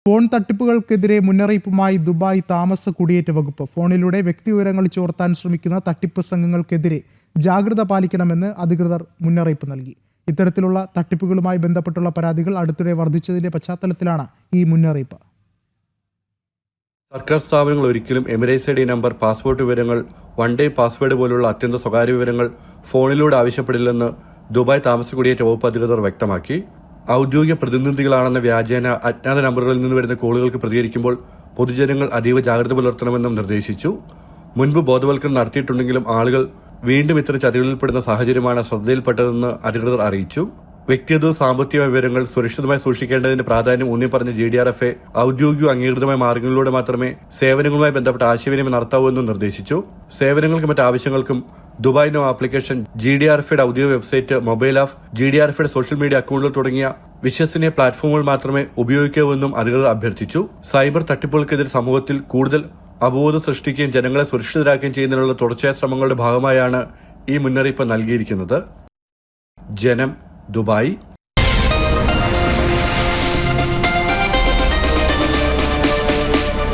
Phone തട്ടിപ്പുകൾക്കെതിരെ മുന്നറിയിപ്പുമായി Dubai താമസ കുടിയേറ്റ വകുപ്പ്. ഫോണിലൂടെ വ്യക്തിവിവരങ്ങൾ ചോർത്താൻ ശ്രമിക്കുന്ന തട്ടിപ്പ് സംഘങ്ങൾക്കെതിരെ ജാഗ്രത പാലിക്കണമെന്ന് അധികൃതർ മുന്നറിയിപ്പ് നൽകി. ഇത്തരത്തിലുള്ള തട്ടിപ്പുകളുമായി ബന്ധപ്പെട്ടുള്ള പരാതികൾ അടുത്തിടെ വർദ്ധിച്ചതിന്റെ പശ്ചാത്തലത്തിലാണ് ഈ മുന്നറിയിപ്പ്. സർക്കാർ സ്ഥാപനങ്ങൾ ഒരിക്കലും എമിറേറ്റ്സ് ID നമ്പർ, പാസ്പോർട്ട് വിവരങ്ങൾ, വൺ ഡേ പാസ്വേഡ് പോലുള്ള അത്യന്ത സ്വകാര്യ വിവരങ്ങൾ ഫോണിലൂടെ ആവശ്യപ്പെടില്ലെന്ന് ദുബായ് താമസ കുടിയേറ്റ വകുപ്പ് അധികൃതർ വ്യക്തമാക്കി. ഔദ്യോഗിക പ്രതിനിധികളാണെന്ന വ്യാജേന അജ്ഞാത നമ്പറുകളിൽ നിന്ന് വരുന്ന കോളുകൾക്ക് പ്രതികരിക്കുമ്പോൾ പൊതുജനങ്ങൾ അതീവ ജാഗ്രത പുലർത്തണമെന്നും നിർദ്ദേശിച്ചു. മുൻപ് ബോധവൽക്കരണം നടത്തിയിട്ടുണ്ടെങ്കിലും ആളുകൾ വീണ്ടും ഇത്തരം ചതികളിൽപ്പെടുന്ന സാഹചര്യമാണ് ശ്രദ്ധയിൽപ്പെട്ടതെന്ന് അധികൃതർ അറിയിച്ചു. വ്യക്തിഗത സാമ്പത്തിക വിവരങ്ങൾ സുരക്ഷിതമായി സൂക്ഷിക്കേണ്ടതിന്റെ പ്രാധാന്യം ഊന്നി പറഞ്ഞ GDRFA ഔദ്യോഗിക അംഗീകൃതമായ മാർഗങ്ങളിലൂടെ മാത്രമേ സേവനങ്ങളുമായി ബന്ധപ്പെട്ട ആശയവിനിമയം നടത്താവൂ എന്നും നിർദ്ദേശിച്ചു. സേവനങ്ങൾക്കും മറ്റ് ആവശ്യങ്ങൾക്കും ദുബായ് നോ ആപ്ലിക്കേഷൻ, GDRFയുടെ ഔദ്യോഗിക വെബ്സൈറ്റ്, മൊബൈൽ ആപ്പ്, GDRFയുടെ സോഷ്യൽ മീഡിയ അക്കൗണ്ടുകൾ തുടങ്ങിയ വിശ്വസനീയ പ്ലാറ്റ്ഫോമുകൾ മാത്രമേ ഉപയോഗിക്കാവൂവെന്നും അധികൃതർ അഭ്യർത്ഥിച്ചു. സൈബർ തട്ടിപ്പുകൾക്കെതിരെ സമൂഹത്തിൽ കൂടുതൽ അവബോധം സൃഷ്ടിക്കുകയും ജനങ്ങളെ സുരക്ഷിതരാക്കുകയും ചെയ്യുന്നതിനുള്ള തുടർച്ചയായ ശ്രമങ്ങളുടെ ഭാഗമായാണ് ഈ മുന്നറിയിപ്പ് നൽകിയിരിക്കുന്നത്. ജനം, ദുബായ്.